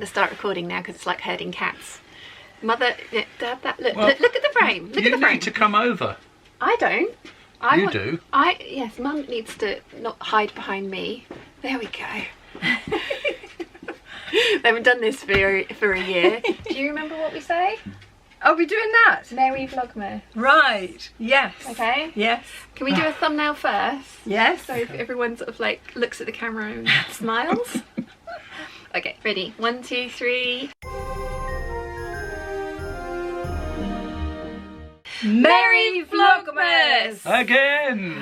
going to start recording now because it's like herding cats. Mother, Dad, look at the frame. Look at the frame. You need to come over. I don't. You do. Yes, Mum needs to not hide behind me. There we go. They haven't done this for a year. Do you remember what we say? Are we doing that? Merry Vlogmas. Right. Yes. Okay. Yes. Can we do a thumbnail first? Yes. So if everyone sort of like looks at the camera and smiles. Okay, ready? 1, 2, 3. Merry Vlogmas! Again!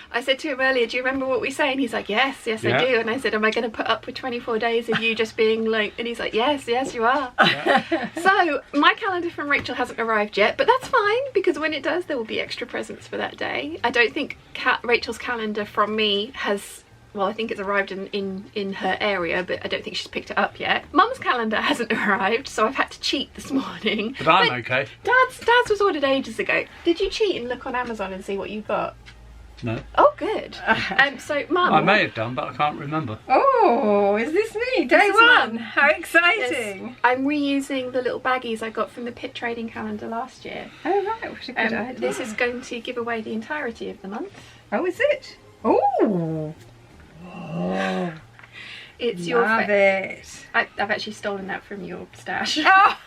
I said to him earlier, do you remember what we say? And he's like, yes, I do. And I said, am I going to put up with 24 days of you just being like, and he's like, yes, you are. Yeah. So my calendar from Rachel hasn't arrived yet, but that's fine because when it does, there will be extra presents for that day. I don't think Rachel's calendar from me has... Well, I think it's arrived in her area, but I don't think she's picked it up yet. Mum's calendar hasn't arrived, so I've had to cheat this morning. But I'm okay. Dad's was ordered ages ago. Did you cheat and look on Amazon and see what you got? No. Oh, good. So, Mum... I may have done, but I can't remember. Oh, is this me? Day one. How exciting. I'm reusing the little baggies I got from the pit trading calendar last year. Oh, right. What a good idea. This is going to give away the entirety of the month. Oh, is it? Oh. Oh, it's love it. I've actually stolen that from your stash. Oh,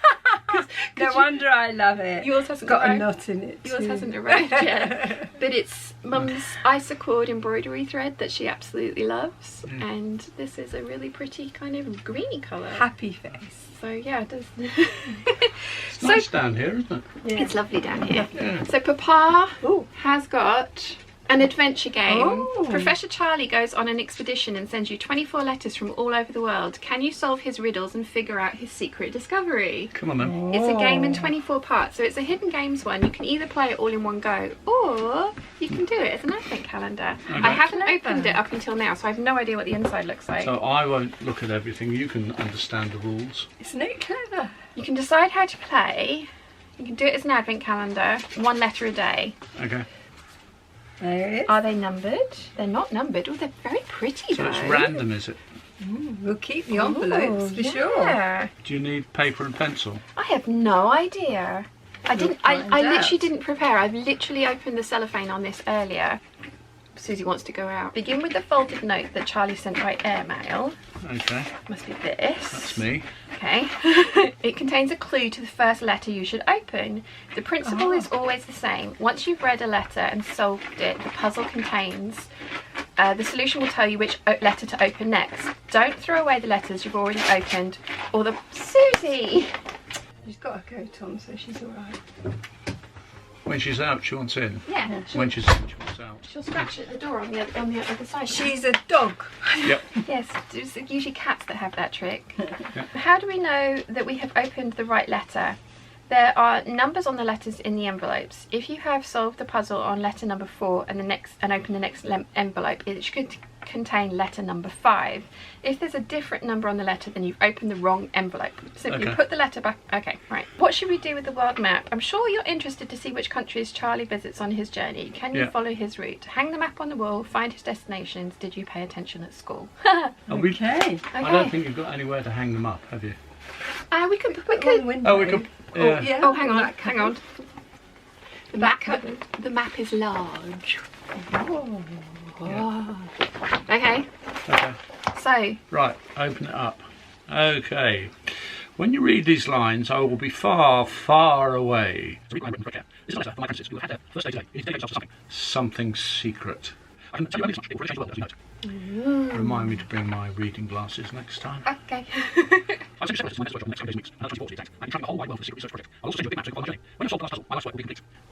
no wonder I love it. Yours hasn't got arrived. a knot in it. Yours too. hasn't arrived yet. But it's Mum's isocord embroidery thread that she absolutely loves, and this is a really pretty kind of greeny colour. Happy face. So yeah, it does. It's nice down here, isn't it? Yeah. It's lovely down here. Yeah. So Papa Ooh. has got an adventure game. Oh. Professor Charlie goes on an expedition and sends you 24 letters from all over the world. Can you solve his riddles and figure out his secret discovery? Come on then. It's a game in 24 parts, so it's a hidden games one. You can either play it all in one go, or you can do it as an advent calendar. Okay. I haven't opened it up until now, so I have no idea what the inside looks like. So I won't look at everything. You can understand the rules. Isn't it clever? You can decide how to play. You can do it as an advent calendar, 1 letter a day. Okay. There it is. Are they numbered? They're not numbered. Oh, they're very pretty So though. it's random, is it? Ooh, we'll keep the envelopes for sure. Yeah. Do you need paper and pencil? I have no idea. I find literally out. didn't prepare. I've literally opened the cellophane on this earlier. Susie wants to go out. Begin with the folded note that Charlie sent by airmail. Okay. Must be this. That's me. Okay. It contains a clue to the first letter you should open. The principle is always the same. Once you've read a letter and solved it, the puzzle contains... the solution will tell you which letter to open next. Don't throw away the letters you've already opened, or the... Susie! She's got a coat on, so she's alright. When she's out, she wants in. Yeah. When she's in, she wants out. She'll scratch at the door on the other side. She's a dog. Yep. Yes, it's usually cats that have that trick. How do we know that we have opened the right letter? There are numbers on the letters in the envelopes. If you have solved the puzzle on letter number 4 and open the next envelope, it should contain letter number 5. If there's a different number on the letter, then you've opened the wrong envelope. Simply put the letter back. Okay, right. What should we do with the world map? I'm sure you're interested to see which countries Charlie visits on his journey. Can you follow his route? Hang the map on the wall, find his destinations. Did you pay attention at school? Okay. I don't think you've got anywhere to hang them up, have you? We could. Oh, we could. Yeah. Yeah. Oh, hang on. The map is large. Oh. Oh. Okay. Okay. So. Right, open it up. Okay. When you read these lines, I will be far, far away. Something secret. Remind me to bring my reading glasses next time. Okay.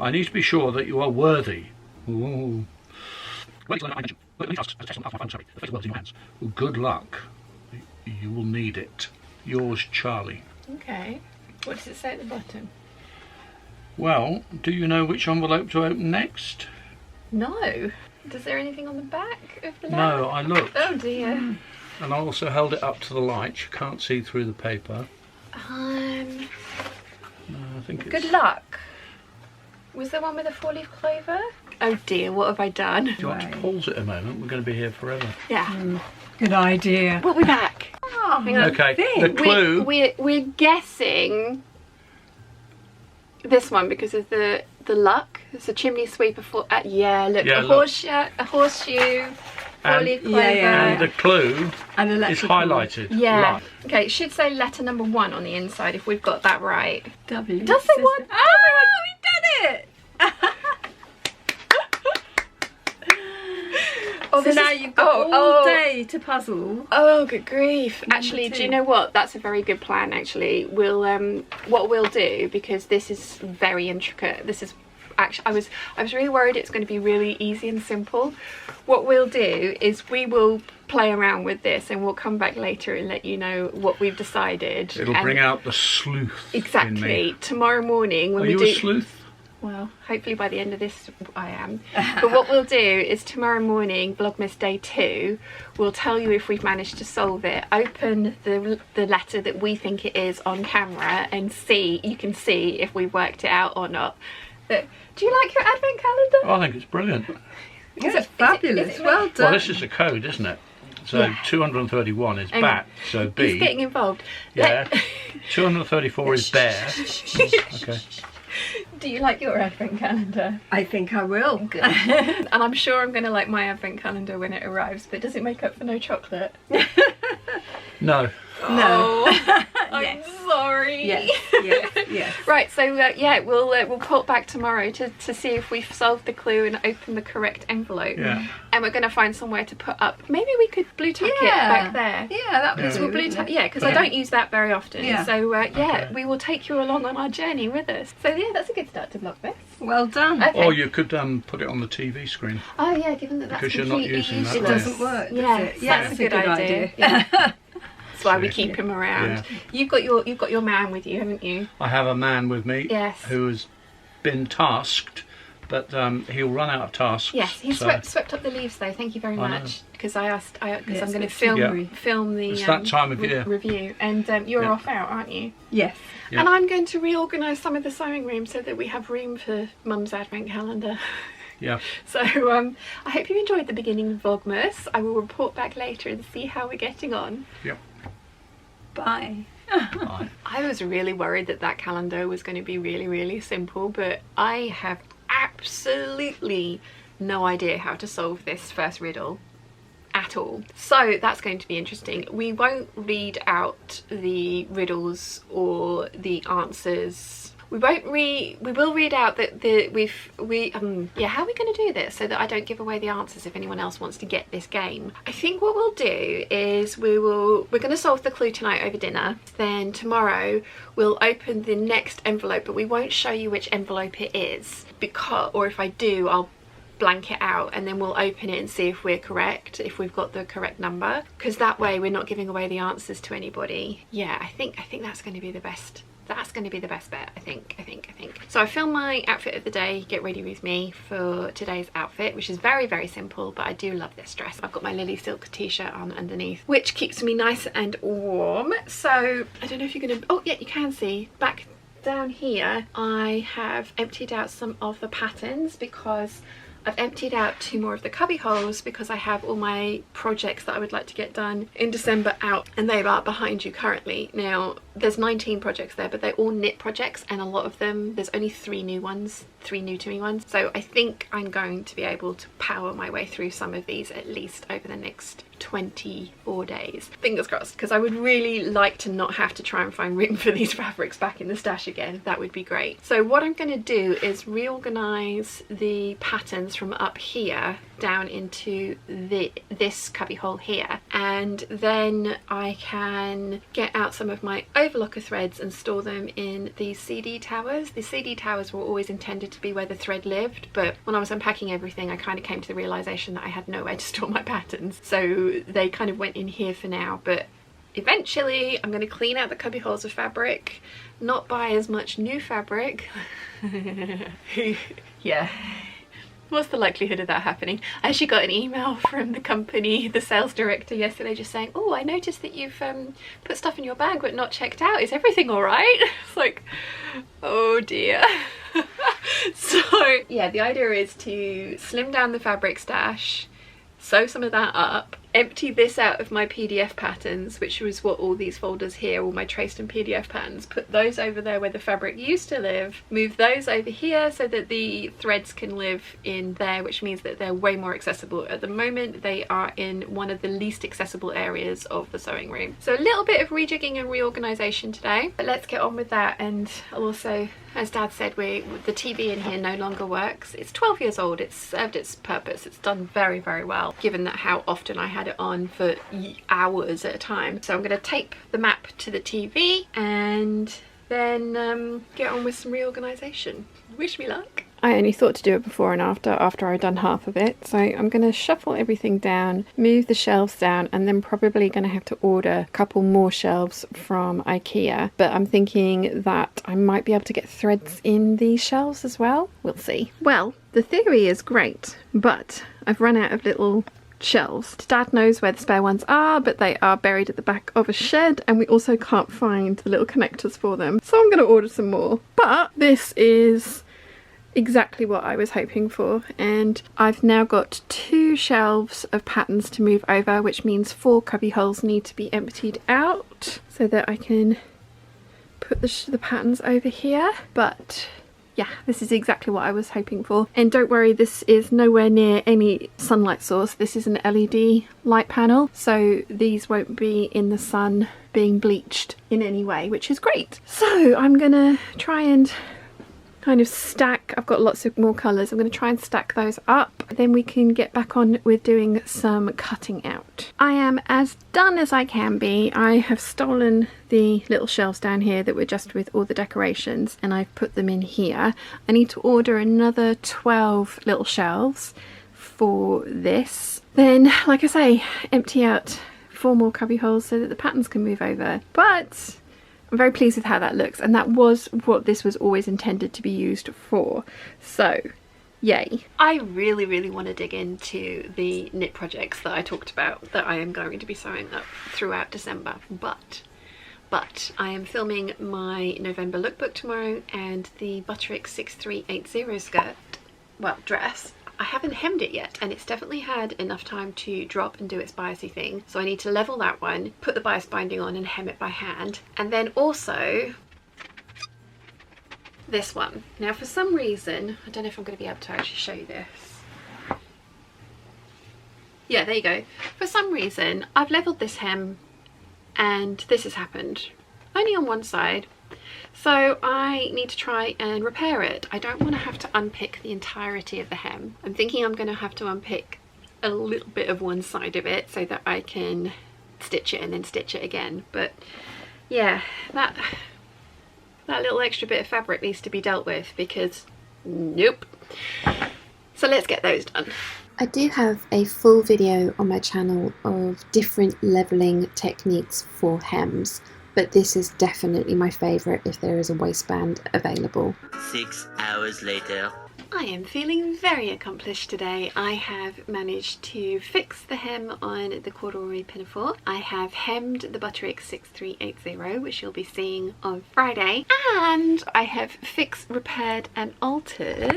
I need to be sure that you are worthy. Ooh. Good luck. You will need it. Yours, Charlie. Okay. What does it say at the bottom? Well, do you know which envelope to open next? No. Is there anything on the back of the No, I looked. Oh dear. And I also held it up to the light. You can't see through the paper. No, I think it's... Good luck. Was there one with a 4-leaf clover? Oh dear, what have I done? Do you want to pause it a moment? We're going to be here forever. Yeah. Good idea. We'll be back. Oh, Hang on. Okay, the clue. We're guessing this one because of the luck. It's a chimney sweeper for. Yeah, look, Yeah, a look. horseshoe, four-leaf clover. And the clue And is electrical. highlighted. Yeah. Light. Okay, it should say letter number 1 on the inside if we've got that right. W. Does it one? Oh, we've done it! Oh, So this now is- you've got all day to puzzle. Oh, good grief. Number Actually, do 2. you know what? That's a very good plan, actually. We'll, what we'll do, because this is very intricate, this is, actually, I was really worried it's going to be really easy and simple. What we'll do is we will play around with this and we'll come back later and let you know what we've decided. It'll And bring out the sleuth in exactly. me. Tomorrow morning when Are we you do... a sleuth? Well, hopefully by the end of this I am. But what we'll do is tomorrow morning, Vlogmas Day 2, we'll tell you if we've managed to solve it. Open the letter that we think it is on camera and see, you can see if we've worked it out or not. But do you like your advent calendar? Oh, I think it's brilliant. It's fabulous. is it Well done. Well, this is a code, isn't it? So Yeah. 231 is And bat, so B. He's getting involved. Yeah. 234 is bear. Okay. Do you like your advent calendar? I think I will. Good. And I'm sure I'm going to like my advent calendar when it arrives, but does it make up for no chocolate? No. No. Oh, I'm Yes. sorry. Yes, yes, yes. Right, so yeah, we'll pop back tomorrow to see if we've solved the clue and opened the correct envelope. Yeah. And we're going to find somewhere to put up. Maybe we could blue tack it back there. Yeah, that was Yeah. We'll blue tack, yeah, because I don't use that very often. Yeah. So yeah, Okay. we will take you along on our journey with us. So yeah, that's a good start to Vlogmas. Well done. Okay. Or you could put it on the TV screen. Oh yeah, given that that's Because you're not completely using that, It useless. doesn't work, does Yeah, it? Yeah, that's a good idea. Yeah. That's why we keep him around. Yeah. You've got your man with you, haven't you? I have a man with me Yes. who has been tasked, but he'll run out of tasks. Yes, he so swept up the leaves though. Thank you very I know. much. Because because I'm Yes, going to it's film Yeah. film the It's that time of year. review, and you're Yeah. off out, aren't you? Yes. Yeah. And I'm going to reorganise some of the sewing rooms so that we have room for Mum's advent calendar. Yeah. So I hope you enjoyed the beginning of Vlogmas. I will report back later and see how we're getting on. Yep. Bye. Bye. I was really worried that calendar was going to be really, really simple, but I have absolutely no idea how to solve this first riddle at all. So that's going to be interesting. We won't read out the riddles or the answers. We will read out that how are we going to do this so that I don't give away the answers if anyone else wants to get this game? I think what we'll do is we're going to solve the clue tonight over dinner. Then tomorrow we'll open the next envelope, but we won't show you which envelope it is, or if I do, I'll blank it out and then we'll open it and see if we're correct, if we've got the correct number, because that way we're not giving away the answers to anybody. Yeah, I think that's going to be the best. That's going to be the best bet, I think. So I filmed my outfit of the day, get ready with me, for today's outfit, which is very, very simple, but I do love this dress. I've got my Lily silk t-shirt on underneath, which keeps me nice and warm. So I don't know if you're going to, oh yeah, you can see back down here I have emptied out some of the patterns because I've emptied out 2 more of the cubby holes because I have all my projects that I would like to get done in December out, and they are behind you currently. Now there's 19 projects there, but they're all knit projects, and a lot of them, there's only 3 new to me ones. So I think I'm going to be able to power my way through some of these at least over the next 24 days. Fingers crossed, because I would really like to not have to try and find room for these fabrics back in the stash again. That would be great. So what I'm going to do is reorganize the patterns from up here down into this cubby hole here, and then I can get out some of my overlocker threads and store them in these CD towers. The CD towers were always intended to be where the thread lived, but when I was unpacking everything I kind of came to the realization that I had nowhere to store my patterns, so they kind of went in here for now. But eventually I'm going to clean out the cubby holes of fabric, not buy as much new fabric. Yeah. What's the likelihood of that happening? I actually got an email from the company, the sales director yesterday, just saying, oh, I noticed that you've put stuff in your bag but not checked out. Is everything all right? It's like, oh dear. So yeah, the idea is to slim down the fabric stash, sew some of that up, empty this out of my PDF patterns, which was what all these folders here, all my traced and PDF patterns, put those over there where the fabric used to live, move those over here so that the threads can live in there, which means that they're way more accessible. At the moment they are in one of the least accessible areas of the sewing room. So a little bit of rejigging and reorganisation today, but let's get on with that. And I'll also, as Dad said, the TV in here no longer works. It's 12 years old, it's served its purpose, it's done very, very well, given that how often I had it on for hours at a time. So I'm going to tape the map to the TV and then get on with some reorganisation. Wish me luck. I only thought to do it before and after I'd done half of it. So I'm going to shuffle everything down, move the shelves down, and then probably going to have to order a couple more shelves from IKEA. But I'm thinking that I might be able to get threads in these shelves as well. We'll see. Well, the theory is great, but I've run out of little shelves. Dad knows where the spare ones are, but they are buried at the back of a shed, and we also can't find the little connectors for them. So I'm going to order some more. But this is exactly what I was hoping for, and I've now got 2 shelves of patterns to move over, which means 4 cubby holes need to be emptied out so that I can put the patterns over here. But yeah, this is exactly what I was hoping for. And don't worry, this is nowhere near any sunlight source. This is an LED light panel, so these won't be in the sun being bleached in any way, which is great. So I'm gonna try and kind of stack, I've got lots of more colours, I'm going to try and stack those up, then we can get back on with doing some cutting out. I am as done as I can be. I have stolen the little shelves down here that were just with all the decorations, and I've put them in here. I need to order another 12 little shelves for this. Then, like I say, empty out 4 more cubby holes so that the patterns can move over. But I'm very pleased with how that looks, and that was what this was always intended to be used for. So, yay. I really, really want to dig into the knit projects that I talked about that I am going to be sewing up throughout December, but I am filming my November lookbook tomorrow, and the Butterick 6380 skirt, well, dress, I haven't hemmed it yet, and it's definitely had enough time to drop and do its biasy thing. So I need to level that one, put the bias binding on and hem it by hand. And then also this one. Now for some reason, I don't know if I'm going to be able to actually show you this. Yeah, there you go. For some reason, I've leveled this hem and this has happened. Only on one side. So I need to try and repair it. I don't want to have to unpick the entirety of the hem. I'm thinking I'm going to have to unpick a little bit of one side of it so that I can stitch it and then stitch it again. But yeah, that little extra bit of fabric needs to be dealt with, because nope. So let's get those done. I do have a full video on my channel of different levelling techniques for hems, but this is definitely my favourite if there is a waistband available. 6 hours later. I am feeling very accomplished today. I have managed to fix the hem on the corduroy pinafore. I have hemmed the Butterick 6380, which you'll be seeing on Friday. And I have fixed, repaired and altered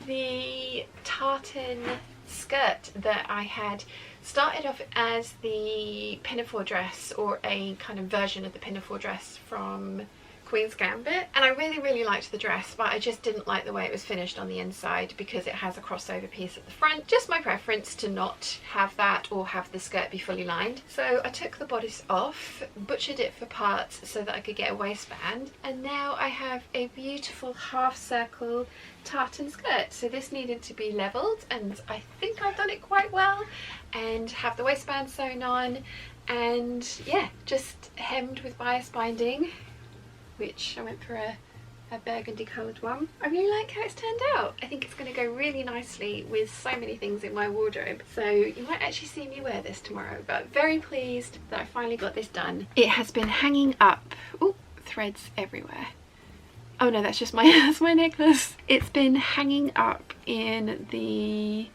the tartan skirt that I had started off as the pinafore dress, or a kind of version of the pinafore dress from Queen's Gambit, and I really liked the dress, but I just didn't like the way it was finished on the inside because it has a crossover piece at the front. Just my preference to not have that or have the skirt be fully lined. So I took the bodice off, butchered it for parts so that I could get a waistband, and now I have a beautiful half circle tartan skirt. So this needed to be levelled, and I think I've done it quite well, and have the waistband sewn on, and yeah, just hemmed with bias binding, which I went for a burgundy coloured one. I really like how it's turned out. I think it's going to go really nicely with so many things in my wardrobe. So you might actually see me wear this tomorrow, but very pleased that I finally got this done. It has been hanging up. Oh, threads everywhere. Oh no, that's just that's my necklace. It's been hanging up in the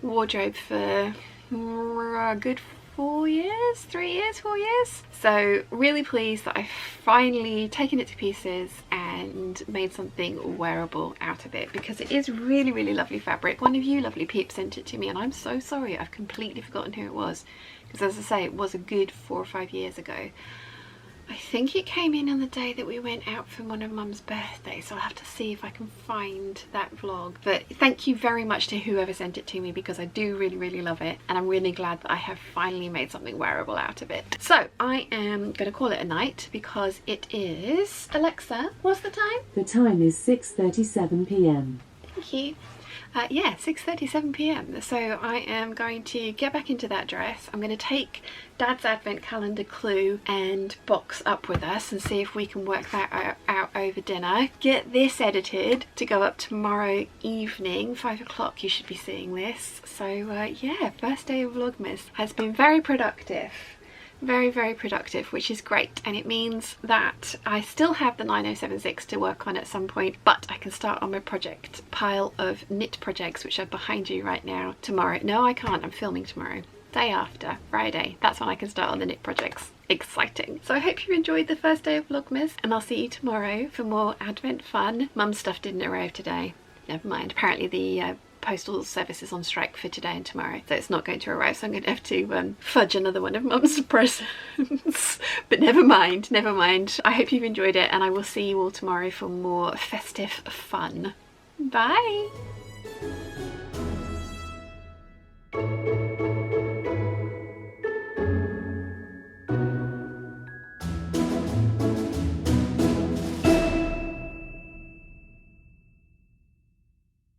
wardrobe for a good 4 years, 3 years, 4 years. So really pleased that I've finally taken it to pieces and made something wearable out of it, because it is really, really lovely fabric. One of you lovely peeps sent it to me and I'm so sorry, I've completely forgotten who it was, because as I say, it was a good 4 or 5 years ago. I think it came in on the day that we went out for one of Mum's birthdays, so I'll have to see if I can find that vlog. But thank you very much to whoever sent it to me, because I do really, really love it, and I'm really glad that I have finally made something wearable out of it. So I am going to call it a night, because it is... Alexa, what's the time? The time is 6:37 p.m. Thank you. Yeah, 6:37 p.m. So I am going to get back into that dress. I'm going to take Dad's advent calendar clue and box up with us and see if we can work that out over dinner. Get this edited to go up tomorrow evening, 5 o'clock you should be seeing this. So yeah, first day of Vlogmas has been very productive. Very, very productive, which is great, and it means that I still have the 9076 to work on at some point, but I can start on my project pile of knit projects, which are behind you right now, tomorrow. No, I can't, I'm filming tomorrow. Day after, Friday, that's when I can start on the knit projects. Exciting. So I hope you enjoyed the first day of Vlogmas, and I'll see you tomorrow for more advent fun. Mum's stuff didn't arrive today. Never mind, apparently the postal service is on strike for today and tomorrow, so it's not going to arrive, so I'm going to have to fudge another one of Mum's presents. But never mind, never mind. I hope you've enjoyed it, and I will see you all tomorrow for more festive fun. Bye!